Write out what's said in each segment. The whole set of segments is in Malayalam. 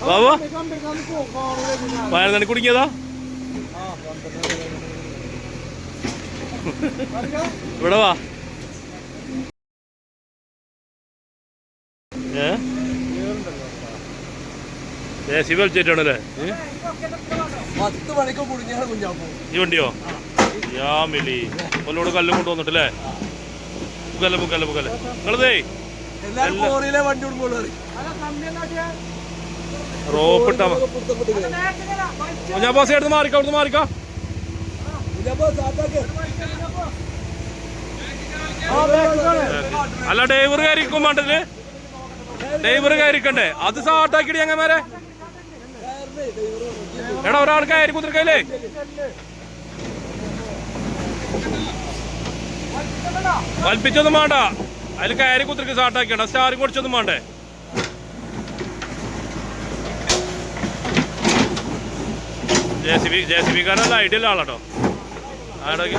ബാബു 11 കുടുങ്ങിയതാ ഇവിടെ വാ ജെസിബി വലിച്ചിട്ടാണല്ലേ ഈ വണ്ടിയോ യാമിലി ഒന്നോട് കല്ലും കൊണ്ടുവന്നിട്ടല്ലേ മുക്കല്ല നിങ്ങളതേ റോപ്പിട്ടാ ഞാൻ ബസ് എടുത്ത് മാറിക്കാം അവിടുന്ന് മാറിക്കാം അല്ല ഡ്രൈവർ കയറിക്കും വേണ്ടതില് ഡ്രൈവർ കയറിക്കണ്ടേ അത് സാട്ടാക്കിടി ഞങ്ങമാരെ എടാ ഒരാൾ കയറി കുത്തിരിക്കല്ലേ വലിപ്പിച്ചൊന്നും വേണ്ട അതിൽ കയറി കുത്തിരിക്ക് സാട്ടാക്കിയണ്ട സ്റ്റാറിങ് കൊടുച്ചൊന്നും വേണ്ടേ ജെ.സി.ബി കാരല്ല ഐഡിയല്ല ആളാട്ടോ ആടൊക്കെ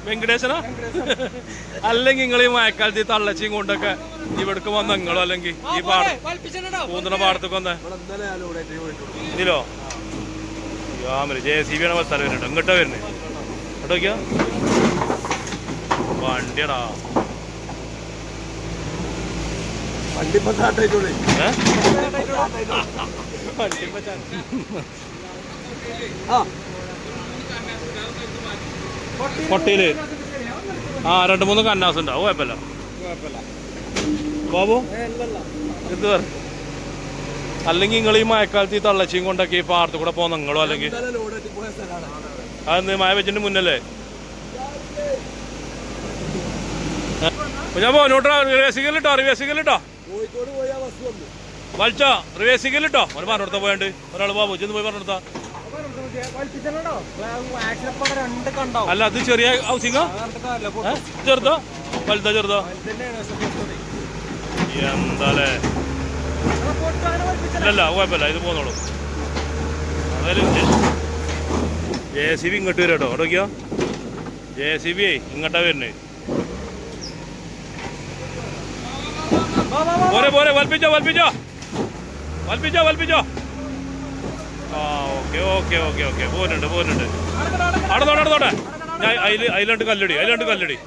വെങ്കടേശനാ അല്ലെങ്കിൽ നിങ്ങൾ ഈ മഴക്കാലത്ത് ഈ തള്ളച്ചിയും കൊണ്ടൊക്കെ ഇവിടേക്ക് വന്ന നിങ്ങളോ അല്ലെങ്കിൽ ഈ പൂന്തണ പാടത്തൊക്കെ വന്നേ ഇതിലോ ജെ.സി.ബി ആണ് സ്ഥലം വരുന്നുണ്ട് ഇങ്ങോട്ടാ വരുന്നേ കേട്ടോക്കിയാ വണ്ടിയടാ കൊട്ടയില് 2-3 കന്നാസ് ഉണ്ടാവും കുഴപ്പമില്ല ബാബു എന്ത് പറ അല്ലെങ്കിൽ നിങ്ങൾ ഈ മഴക്കാലത്ത് ഈ തള്ളച്ചിയും കൊണ്ടൊക്കെ ഈ പാടത്ത് കൂടെ പോകുന്ന നിങ്ങളോ അല്ലെങ്കിൽ അതെന്ത് മഴ വെച്ചിട്ട് മുന്നല്ലേ ഞാൻ പോനോട്ടോ റിവേഴ്സിക്കലിട്ടോ വലിച്ചോ റിവേഴ്സിക്കലിട്ടോ അവന് പറഞ്ഞെടുത്താ പോയാണ്ട് ഒരാൾ ബാബു ചെന്ന് പോയി പറഞ്ഞെടുത്താ അല്ല അത് ചെറിയ ഹൗസിങ്ങോ ചെറുതോ ചെറുതോ എന്താലേ അല്ലല്ല കുഴപ്പമില്ല ഇത് പോന്നോളൂ അതായാലും ജെ.സി.ബി ഇങ്ങോട്ട് വരും കേട്ടോ അവിടേക്കോ ജെ.സി.ബി ഇങ്ങോട്ടാ വരുന്നേ പോരെ വലിപ്പിച്ചോ ആ ഓക്കെ പോരുന്നുണ്ട് അടന്നോട്ടെ ഞാൻ അതിലുണ്ട് കല്ലടി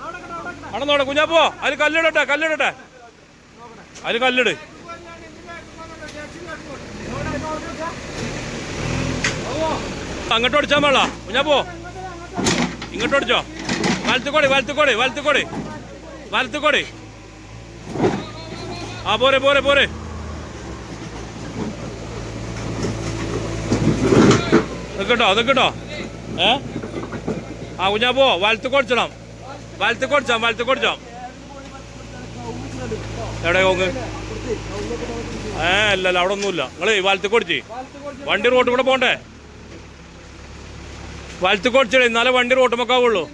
അടന്നോട്ടെ കുഞ്ഞാപ്പോ അതിൽ കല്ലിടട്ടെ അതിൽ കല്ലിട് അങ്ങോട്ട് ഓടിച്ചാൽ പാടാ കുഞ്ഞാപ്പോ ഇങ്ങോട്ട് ഓടിച്ചോ വലത്തുകൊടി ആ പോരെ അതൊക്കെട്ടോ ആ കുഞ്ഞാപ്പോ വലത്ത് കൊടുച്ചണം എവിടെ കോങ്ങ് അല്ലല്ല അവിടെ ഒന്നുമില്ല നിങ്ങളേ വലത്ത് കൊടുച്ച് വണ്ടി റോട്ട് കൂടെ പോണ്ടേ വലത്ത് കൊടുച്ചേ എന്നാലേ വണ്ടി റോട്ട് മക്കാവുള്ളൂ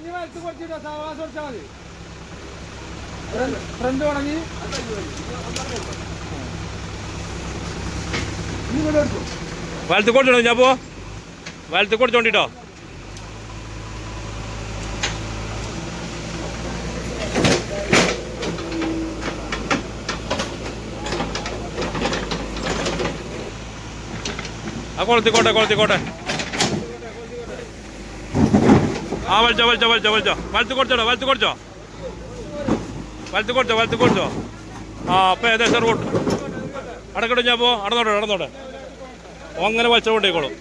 വലത്ത് കൊടുച്ചോ ഞാൻ പോ വലത്ത് കൊടുത്തോണ്ടിട്ടോ ആ കൊളത്തിക്കോട്ടെ ആ വലിച്ചോ വലത്ത് കൊടുച്ചോ ആ അപ്പൊ ഏകദേശം റോട്ട് അടക്കട്ടെ ഞാൻ പോ അടന്നോട്ടെ അങ്ങനെ വലിച്ചോണ്ടേക്കോളും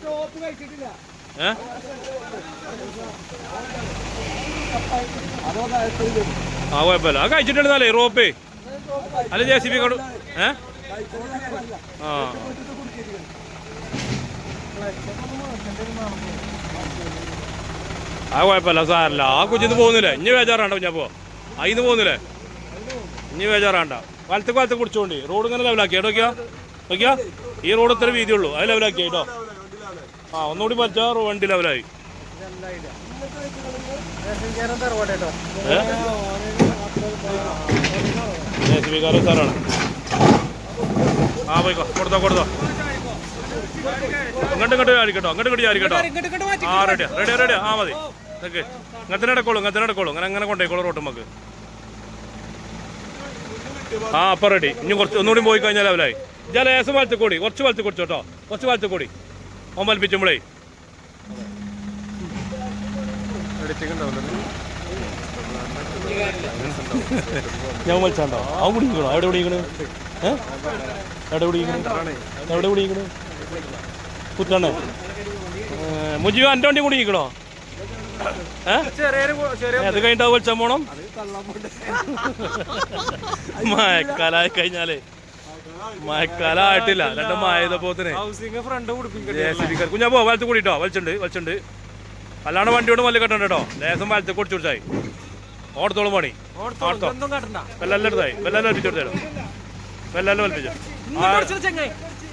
ആ കുഴപ്പമില്ല ആ കഴിച്ചിട്ടുണ്ടെന്നാലേ റോപ്പേ അല്ല ജെ.സി.ബി കൊണ്ട് ആ കുഴപ്പമില്ല സാരല്ല ആ കുഞ്ഞിന്ന് പോകുന്നില്ലേ ഇനി ബേജാറാണ്ട ഞാൻ പോ അതിന്ന് പോകുന്നില്ലേ ഇനി ബേജാറാണ്ട വലത്ത് കുടിച്ചോണ്ടി റോഡ് ഇങ്ങനെ ലെവലാക്കി നോക്കിയാ ഈ റോഡ് ഇത്ര വീതിയുള്ളൂ അത് ലെവലാക്കി കേട്ടോ ആ ഒന്നുകൂടി പറിച്ചാ വണ്ടി ലെവലായി ജെ.സി.ബിക്കാരൻ സാറാണ് ആ പോയിക്കോ കൊടുത്തോ അങ്ങോട്ട് ചാരിക്കട്ടോ ആ റെഡി ആ മതി ഓക്കെ ഇങ്ങനത്തെ നടക്കോളൂ അങ്ങനെ കൊണ്ടേക്കോളൂ റോട്ട് നമുക്ക് ആ അപ്പം റെഡി. ഇനി കുറച്ച് ഒന്നുകൂടി പോയി കഴിഞ്ഞാൽ ലെവലായി. ഞാൻ ലേസം വലത്ത് കൂടി കുറച്ച് വലത്ത് കുടിച്ചോ കേട്ടോ. കുറച്ച് വലത്ത് കൂടി ഓൻ വലിപ്പിച്ചുമ്പോഴേ ഞാൻ വലിച്ചാണ്ടോ അവൻ കുടിക്കണോ? എവിടെ കുടിക്കണ്? എവിടെ കുടിക്കണ്? കുറ്റാണ് മുജീബ് എൻ്റെ വണ്ടി കുടിക്കണോ? അത് കഴിഞ്ഞിട്ട് അത് വലിച്ചാൻ പോണം. മഴക്കാലായി കഴിഞ്ഞാലേ മഴക്കാലമായിട്ടില്ല. രണ്ട് മഴപ്പോത്തിന് കുഞ്ഞാപ്പോ വലത്ത് കൂടിട്ടോ. വലിച്ചുണ്ട് അല്ലാണ്ട് വണ്ടിയോട് മല്ല് കെട്ടണ്ട കേട്ടോ. ലേസം വലത്ത് കുടിച്ചു കൊടുത്തായി ഓടത്തോളം പണി. വെല്ലെല്ലാം എടുത്തായി. വെല്ലെല്ലാം വലിപ്പിച്ചു കൊടുത്തേരും. വെല്ലെല്ലാം വലിപ്പിച്ചു.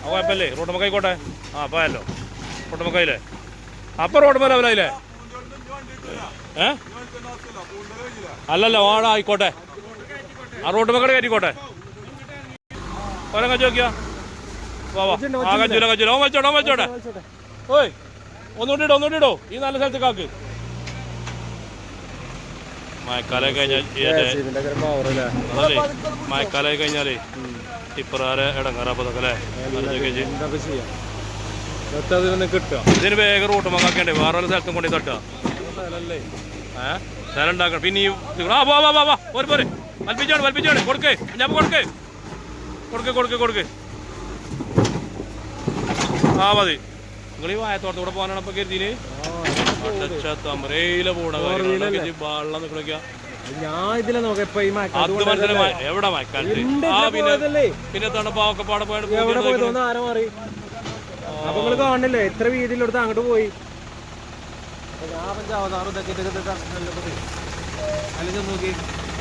കുഴപ്പമില്ലേ? റോഡ് മക്കായിക്കോട്ടെ. ആ പോയല്ലോ റോഡ് മക്കായില്ലേ? അപ്പൊ റോഡ് മേലെ ലെവലായില്ലേ? അല്ലല്ല ഓട ആയിക്കോട്ടെ. ആ റോഡ് മക്കടെ കയറ്റിക്കോട്ടെ. കൊല്ലം കച്ചു നോക്കിയാ ആ കച്ചൂല ഓൻ വലിച്ചോട്ടെ. ഓയ് ഒന്നുകൂടിയിടോ. ഈ നല്ല സ്ഥലത്ത് കാക്ക്. മഴക്കാലമായി കഴിഞ്ഞാലേ ടിപ്പറാരെ ഇടങ്ങാറാപ്പതൊക്കെ അല്ലേ? ഇതിന് വേഗം റൂട്ട് മക്കാക്കണ്ടേ? വേറെ വല്ല സ്ഥലത്തും കൊണ്ടേ തട്ടുക. സ്ഥലം ഉണ്ടാക്കണം. പിന്നെ പോരെ വലിപ്പിച്ചാണ് കൊടുക്കേ. ഞാൻ കൊടുക്കേ. ആ മതി. നിങ്ങൾ ഈ വായത്തോട്ടത്തൂടെ പോകാനാണ് ഇപ്പൊ കരുതിന്. തമരയിലെ പോണ വെള്ളം നിക്കണൊക്കെ എവിടെ മഴക്കാലത്ത് പിന്നെ തണുപ്പൊക്കെ പാടെ കാണില്ലേ? എത്ര വീതിയിലെടുത്ത് അങ്ങോട്ട് പോയി.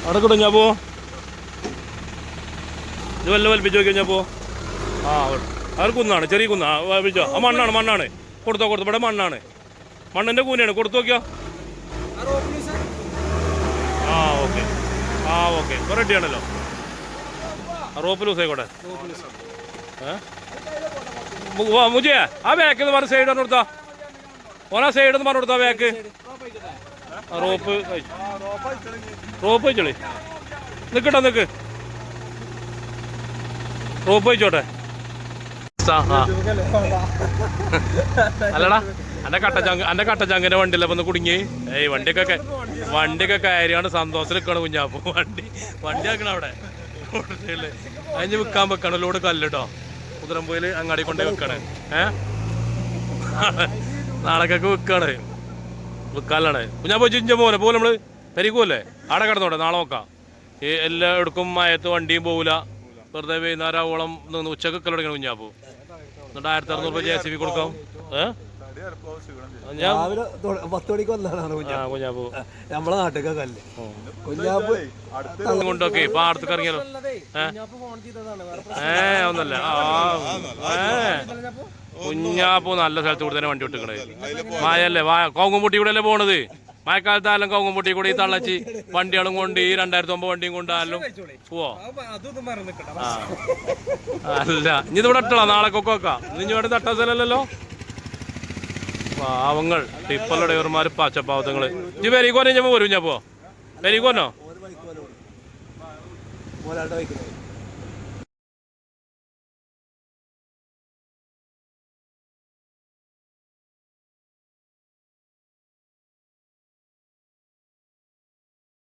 അവിടെ കിട്ടും ഞാൻ പോ. ഇത് വല്ല വലിപ്പിച്ച് നോക്കിയാ ഞാൻ പോ. ആ അത് കുന്നാണ്, ചെറിയ കുന്നാ. വലിച്ചോ. ആ മണ്ണാണ്. കൊടുത്തോ. ഇവിടെ മണ്ണാണ്. മണ്ണിന്റെ കൂനയാണ്. കൊടുത്തു നോക്കിയോ. ഓക്കെ ഇപ്പൊ റെഡി ആണല്ലോ. റോപ്പ് ലൂസ് ആയിക്കോട്ടെ. മുജിയെ ആ ബാക്ക് എന്ന് പറഞ്ഞ സൈഡ് കൊടുത്താ. ഓനാ സൈഡ് എന്ന് പറഞ്ഞു കൊടുത്താ ബാക്ക്. റോപ്പ് വെച്ചോളി. നിക്ക് റോപ്പ് വെച്ചോട്ടെ. അല്ലടാ എന്റെ കട്ടച്ചങ്കിന്റെ വണ്ടിയല്ല ഒന്ന് കുടുങ്ങി. വണ്ടിയൊക്കെ കയറിയാണ് സന്തോഷം നിൽക്കണം കുഞ്ഞാപ്പോ. വണ്ടി ആക്കണ അവിടെ അതിന് വിൽക്കാൻ വെക്കണം. ലോഡ് കല്ലിട്ടോ കുതിരമ്പോയില് അങ്ങാടി കൊണ്ടേ വെക്കണേ. നാളേക്കൊക്കെ വിൽക്കാനാണ് കുഞ്ഞാപ്പോ. ചിഞ്ച പോലെ നമ്മള് പെരിക്കൂല്ലേ? ആടെ കിടന്നോട്ടെ. നാളെ നോക്കാം. എല്ലാം എടുക്കും. മയത്ത് വണ്ടിയും പോവില്ല. വെറുതെ വൈകുന്നേരമോളം ഉച്ചക്ക് വെക്കലെടുക്കണം കുഞ്ഞാപ്പോ. എന്നിട്ട് 1600 രൂപ JCB കൊടുക്കാം. നമ്മളെ നാട്ടിലൊക്കെ കല്ല് കൊണ്ടൊക്കെ ഇപ്പൊ അടുത്തൊക്കെ ഇറങ്ങിയാലോ. ഒന്നല്ല കുഞ്ഞാപ്പൂ നല്ല സ്ഥലത്ത് കൂടെ തന്നെ വണ്ടി വിട്ടിക്കണേ. മഴയല്ലേ? കൗങ്ങുംപൊട്ടി കൂടെ അല്ലേ പോണത്? മഴക്കാലത്തായാലും കൗങ്ങുംപൊട്ടി കൂടെ ഈ തള്ളച്ചി വണ്ടികളും കൊണ്ട് ഈ 2009 വണ്ടിയും കൊണ്ടായാലും പോവോ? അല്ല ഇനി ഇതിവിടെ ഇട്ടളാ. നാളെ കൊക്കാം. ഇനി ഇവിടെ തട്ട സ്ഥലമല്ലല്ലോ. പാവങ്ങൾ ടിപ്പറുടെ ഡ്രൈവർമാര് പച്ചപ്പാവത്തങ്ങള്. ഇനി പെരിക്കോനെ ഞാൻ പോരും. ഞാൻ പോ പെരിക്കോനോ.